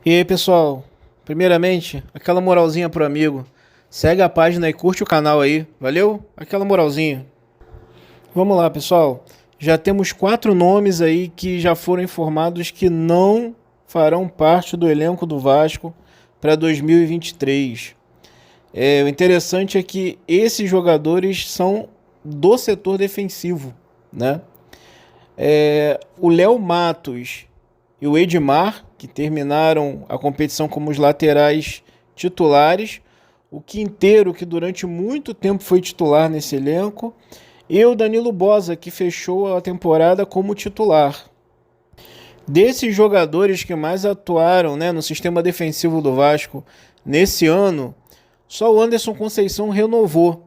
E aí, pessoal? Primeiramente, aquela moralzinha pro amigo. Segue a página e curte o canal aí. Valeu? Aquela moralzinha. Vamos lá, pessoal. Já temos 4 nomes aí que já foram informados que não farão parte do elenco do Vasco para 2023. O interessante é que esses jogadores são do setor defensivo, né? O Léo Matos e o Edmar, que terminaram a competição como os laterais titulares, o Quinteiro, que durante muito tempo foi titular nesse elenco, e o Danilo Boza, que fechou a temporada como titular. Desses jogadores que mais atuaram, né, no sistema defensivo do Vasco nesse ano, só o Anderson Conceição renovou.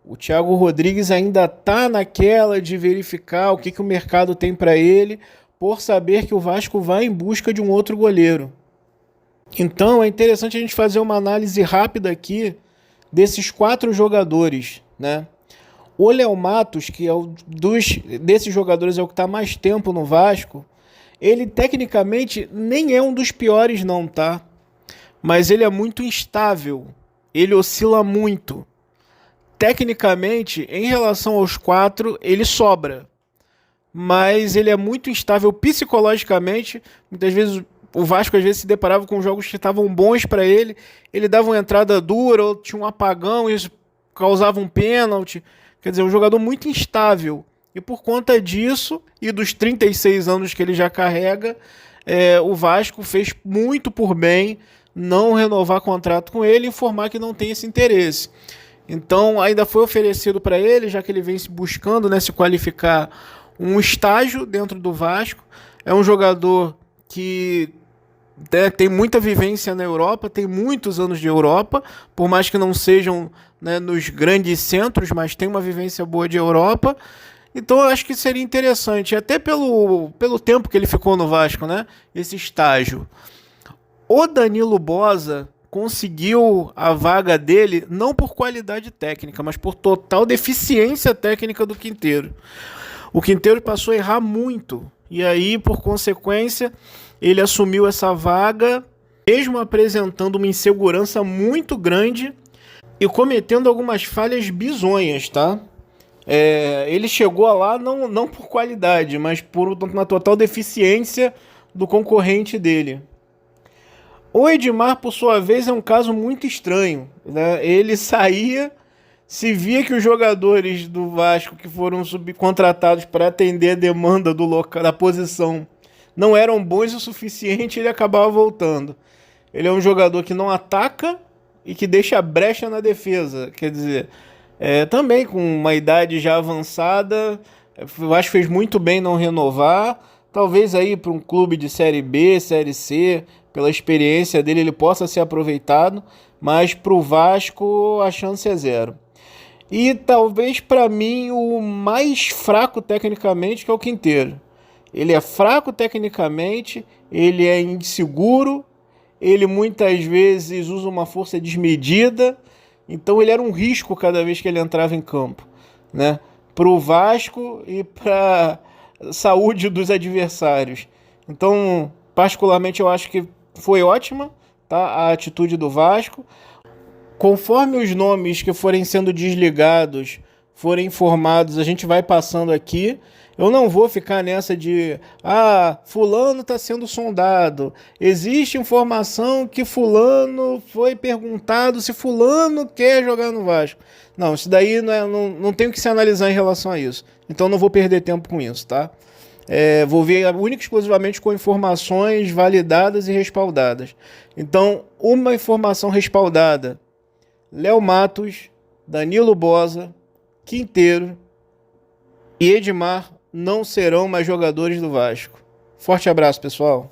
O Thiago Rodrigues ainda está naquela de verificar o que o mercado tem para ele, por saber que o Vasco vai em busca de um outro goleiro. Então é interessante a gente fazer uma análise rápida aqui desses 4 jogadores, né? O Léo Matos, que é desses jogadores é o que está mais tempo no Vasco, ele tecnicamente nem é um dos piores não, tá? Mas ele é muito instável, ele oscila muito. Tecnicamente, em relação aos 4, ele sobra. Mas ele é muito instável psicologicamente. Muitas vezes o Vasco às vezes se deparava com jogos que estavam bons para ele. Ele dava uma entrada dura, ou tinha um apagão, e isso causava um pênalti. Quer dizer, um jogador muito instável. E por conta disso, e dos 36 anos que ele já carrega, o Vasco fez muito por bem não renovar contrato com ele e informar que não tem esse interesse. Então ainda foi oferecido para ele, já que ele vem se buscando, né, se qualificar, um estágio dentro do Vasco. É um jogador que tem muita vivência na Europa, tem muitos anos de Europa, por mais que não sejam, né, nos grandes centros, mas tem uma vivência boa de Europa. Então eu acho que seria interessante, até pelo tempo que ele ficou no Vasco, né, esse estágio. O Danilo Boza conseguiu a vaga dele não por qualidade técnica, mas por total deficiência técnica do Quinteiro. O Quinteiro passou a errar muito, e aí, por consequência, ele assumiu essa vaga, mesmo apresentando uma insegurança muito grande e cometendo algumas falhas bizonhas, tá? Ele chegou lá não por qualidade, mas por uma total deficiência do concorrente dele. O Edmar, por sua vez, é um caso muito estranho, né? Ele saía, se via que os jogadores do Vasco que foram subcontratados para atender a demanda da posição não eram bons o suficiente, ele acabava voltando. Ele é um jogador que não ataca e que deixa brecha na defesa. Quer dizer, também com uma idade já avançada, eu acho que fez muito bem não renovar. Talvez aí para um clube de Série B, Série C, pela experiência dele, ele possa ser aproveitado, mas para o Vasco a chance é zero. E talvez para mim o mais fraco tecnicamente, que é o Quinteiro. Ele é fraco tecnicamente, ele é inseguro, ele muitas vezes usa uma força desmedida, então ele era um risco cada vez que ele entrava em campo, né? Para o Vasco e para a saúde dos adversários. Então, particularmente, eu acho que foi ótima, tá, a atitude do Vasco. Conforme os nomes que forem sendo desligados forem informados, a gente vai passando aqui. Eu não vou ficar nessa de fulano está sendo sondado. Existe informação que fulano foi perguntado se fulano quer jogar no Vasco. Não, isso daí não tem o que se analisar em relação a isso. Então não vou perder tempo com isso, tá? Vou ver única e exclusivamente com informações validadas e respaldadas. Então, uma informação respaldada: Léo Matos, Danilo Boza, Quinteiro e Edmar não serão mais jogadores do Vasco. Forte abraço, pessoal.